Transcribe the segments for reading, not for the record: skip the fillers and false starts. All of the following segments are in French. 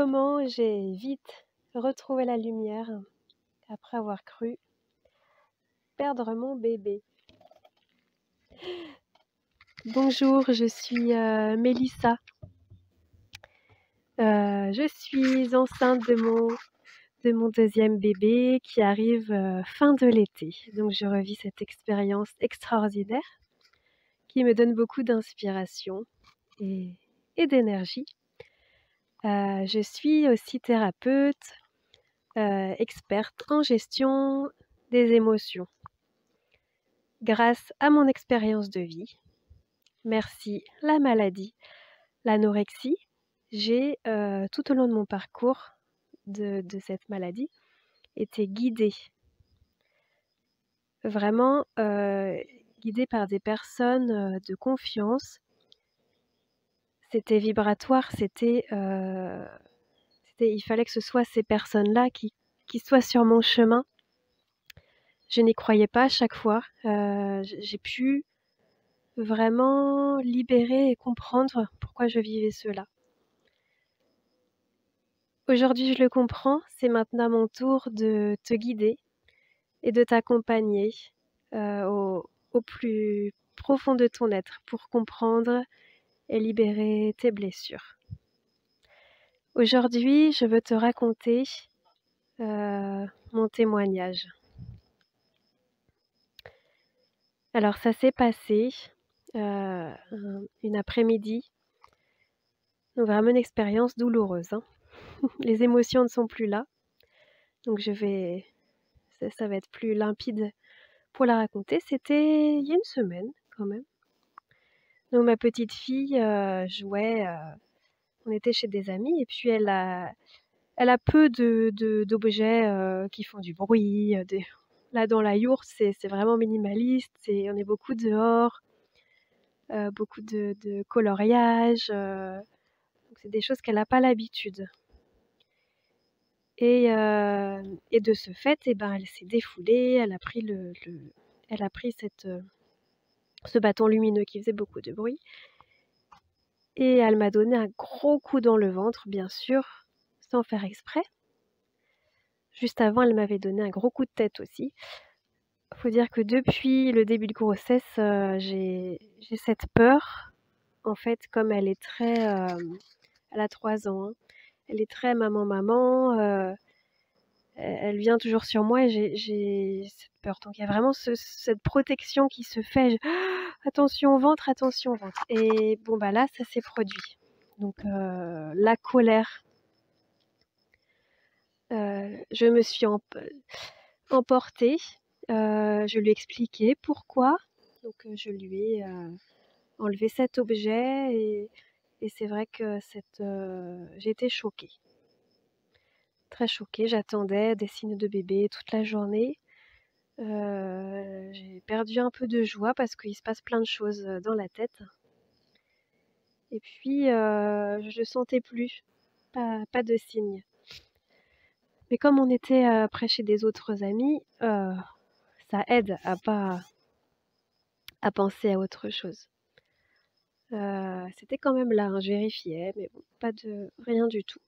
comment j'ai vite retrouvé la lumière après avoir cru perdre mon bébé. Bonjour, je suis Mélissa. Je suis enceinte de mon deuxième bébé qui arrive fin de l'été. Donc je revis cette expérience extraordinaire qui me donne beaucoup d'inspiration et d'énergie. Je suis aussi thérapeute, experte en gestion des émotions. Grâce à mon expérience de vie, merci la maladie, l'anorexie, j'ai tout au long de mon parcours de cette maladie été guidée. Vraiment guidée par des personnes de confiance. C'était vibratoire, il fallait que ce soit ces personnes-là qui soient sur mon chemin. Je n'y croyais pas à chaque fois. J'ai pu vraiment libérer et comprendre pourquoi je vivais cela. Aujourd'hui, je le comprends, c'est maintenant mon tour de te guider et de t'accompagner au plus profond de ton être pour comprendre et libérer tes blessures. Aujourd'hui, je veux te raconter mon témoignage. Alors, ça s'est passé une après-midi, donc vraiment une expérience douloureuse. Les émotions ne sont plus là, donc ça va être plus limpide pour la raconter. C'était il y a une semaine quand même. Donc ma petite fille jouait, on était chez des amis et puis elle a peu d'objets qui font du bruit. Là dans la yourte, c'est vraiment minimaliste, on est beaucoup dehors, beaucoup de coloriage, donc c'est des choses qu'elle n'a pas l'habitude. Et de ce fait, elle s'est défoulée, elle a pris ce bâton lumineux qui faisait beaucoup de bruit et elle m'a donné un gros coup dans le ventre, bien sûr, sans faire exprès. Juste avant, elle m'avait donné un gros coup de tête aussi. Faut dire que depuis le début de grossesse, j'ai cette peur. En fait, comme elle est très, elle a 3 ans, hein, elle est très maman, elle vient toujours sur moi et j'ai cette peur. Donc il y a vraiment cette protection qui se fait. Attention au ventre, attention au ventre. Et bon bah là, ça s'est produit. Donc la colère. Je me suis emportée. Je lui ai expliqué pourquoi. Donc je lui ai enlevé cet objet et c'est vrai que j'ai été choquée. Très choquée, j'attendais des signes de bébé toute la journée. J'ai perdu un peu de joie parce qu'il se passe plein de choses dans la tête. Et puis je ne sentais plus, pas de signes. Mais comme on était près chez des autres amis, ça aide à penser à autre chose. C'était quand même là, hein, je vérifiais, mais bon, rien du tout.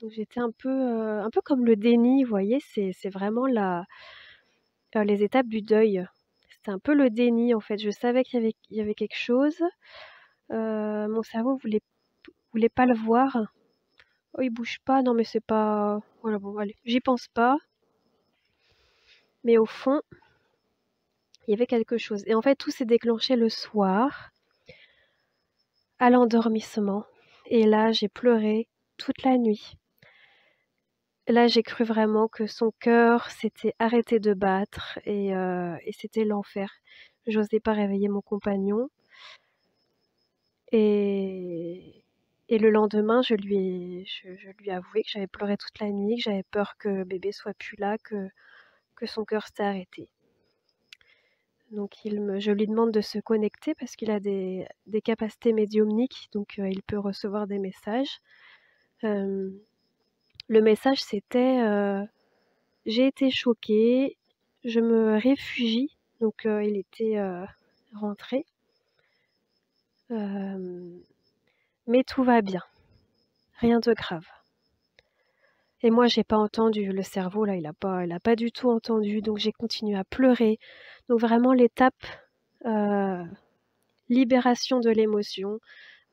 Donc j'étais un peu comme le déni, vous voyez, c'est vraiment les étapes du deuil. C'était un peu le déni en fait. Je savais qu'il y avait quelque chose. Mon cerveau voulait pas le voir. Oh, il bouge pas, non mais c'est pas. Voilà, bon, allez, j'y pense pas. Mais au fond, il y avait quelque chose. Et en fait, tout s'est déclenché le soir, à l'endormissement. Et là, j'ai pleuré toute la nuit. Là, j'ai cru vraiment que son cœur s'était arrêté de battre et c'était l'enfer. J'osais pas réveiller mon compagnon. Et le lendemain, je lui ai avoué que j'avais pleuré toute la nuit, que j'avais peur que bébé soit plus là, que son cœur s'était arrêté. Donc je lui demande de se connecter parce qu'il a des capacités médiumniques, donc il peut recevoir des messages. Le message c'était j'ai été choquée, je me réfugie. Donc il était rentré. Mais tout va bien, rien de grave. Et moi, j'ai pas entendu. Le cerveau, là, il a pas du tout entendu, donc j'ai continué à pleurer. Donc vraiment l'étape, libération de l'émotion.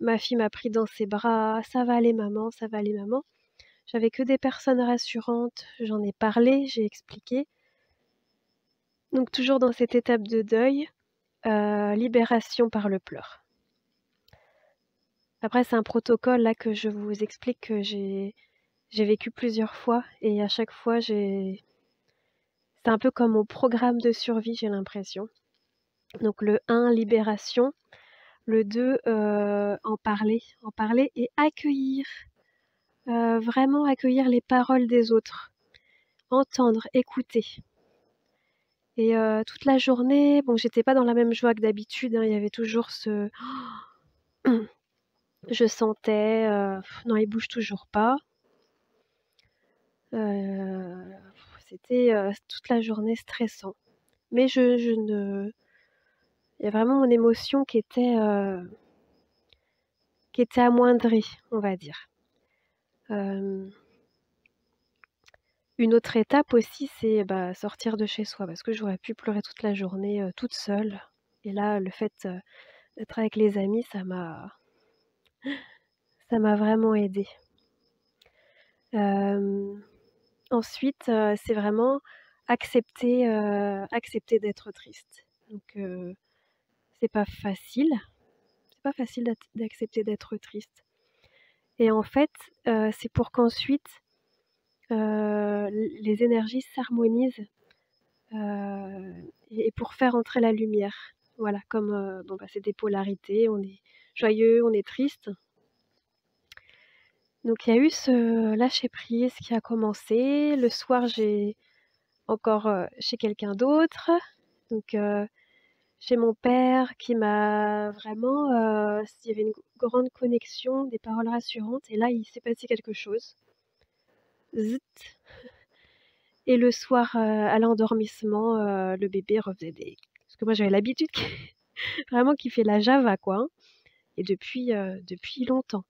Ma fille m'a pris dans ses bras: «Ça va aller maman, ça va aller maman». J'avais que des personnes rassurantes, j'en ai parlé, j'ai expliqué. Donc toujours dans cette étape de deuil, libération par le pleur. Après c'est un protocole là que je vous explique que j'ai vécu plusieurs fois et à chaque fois c'est un peu comme mon programme de survie, j'ai l'impression. Donc le 1 libération, le 2 en parler et accueillir, vraiment accueillir les paroles des autres, entendre, écouter. Et toute la journée, bon, j'étais pas dans la même joie que d'habitude, hein, il y avait toujours ce je sentais, non, il bouge toujours pas. C'était, toute la journée stressant. Mais je ne il y a vraiment mon émotion qui était amoindrie, on va dire. Une autre étape aussi, c'est, bah, sortir de chez soi parce que j'aurais pu pleurer toute la journée, toute seule et là, le fait, d'être avec les amis, ça m'a vraiment aidée. Ensuite, c'est vraiment accepter d'être triste. Donc c'est pas facile, c'est pas facile d'accepter d'être triste et en fait, c'est pour qu'ensuite, les énergies s'harmonisent, et pour faire entrer la lumière. Voilà, comme, bon, bah, c'est des polarités, on est joyeux, on est triste. Donc il y a eu ce lâcher prise qui a commencé. Le soir, j'ai encore, chez quelqu'un d'autre, donc chez mon père qui m'a vraiment, il y avait une grande connexion, des paroles rassurantes et là, il s'est passé quelque chose. Zut et le soir, à l'endormissement, le bébé refaisait des parce que moi j'avais l'habitude vraiment qu'il fait la java quoi, hein et depuis longtemps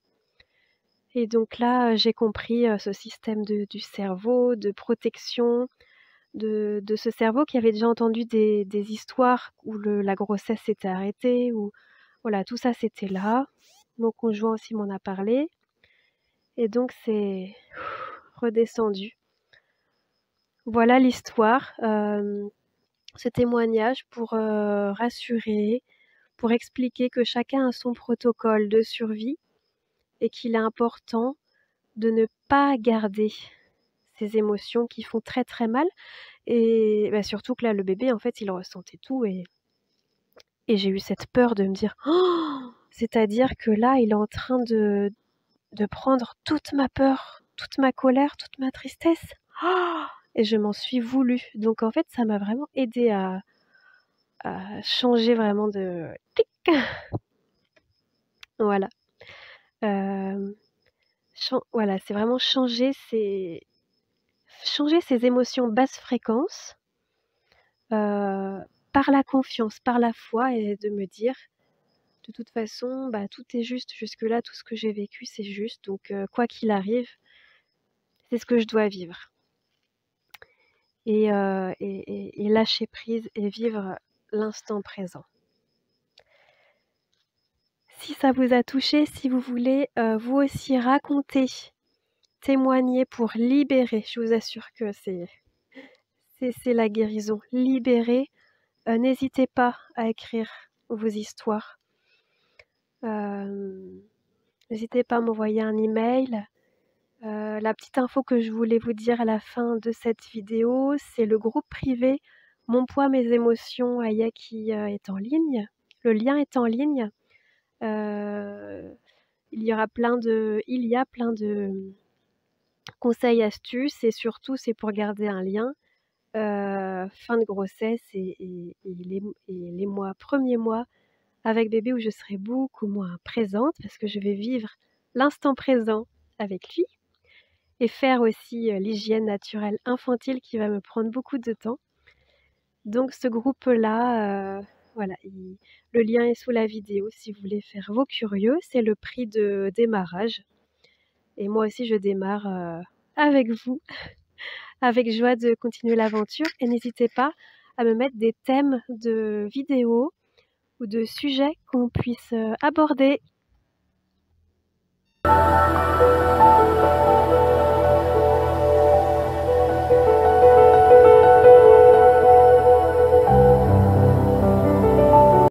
et donc là, j'ai compris, ce système du cerveau, de protection, de ce cerveau qui avait déjà entendu des histoires où la grossesse s'était arrêtée, où voilà, tout ça c'était là. Mon conjoint aussi m'en a parlé et donc c'est redescendu. Voilà l'histoire, ce témoignage pour, rassurer, pour expliquer que chacun a son protocole de survie et qu'il est important de ne pas garder ces émotions qui font très, très mal et bah, surtout que là, le bébé, en fait, il ressentait tout et j'ai eu cette peur de me dire: «Oh! C'est-à-dire que là, il est en train de prendre toute ma peur, toute ma colère, toute ma tristesse?» Oh et je m'en suis voulu. Donc en fait, ça m'a vraiment aidée à changer vraiment de tic voilà. Hem, voilà, c'est vraiment changer ses émotions basse fréquence, par la confiance, par la foi et de me dire: «De toute façon, bah, tout est juste jusque-là, tout ce que j'ai vécu, c'est juste donc quoi qu'il arrive, c'est ce que je dois vivre» et lâcher prise et vivre l'instant présent. Si ça vous a touché, si vous voulez, vous aussi raconter, témoigner pour libérer, je vous assure que c'est la guérison. Libérer, n'hésitez pas à écrire vos histoires. Hem, N'hésitez pas à m'envoyer un email. La petite info que je voulais vous dire à la fin de cette vidéo, c'est le groupe privé Mon poids, mes émotions Aya qui, est en ligne. Le lien est en ligne. Heu, il y a plein de conseils, astuces et surtout c'est pour garder un lien, fin de grossesse et les premiers mois avec bébé où je serai beaucoup moins présente parce que je vais vivre l'instant présent avec lui et faire aussi, l'hygiène naturelle infantile qui va me prendre beaucoup de temps. Donc ce groupe-là, voilà, le lien est sous la vidéo si vous voulez faire vos curieux. C'est le prix de démarrage et moi aussi je démarre, avec vous, avec joie de continuer l'aventure et n'hésitez pas à me mettre des thèmes de vidéos ou de sujets qu'on puisse, aborder.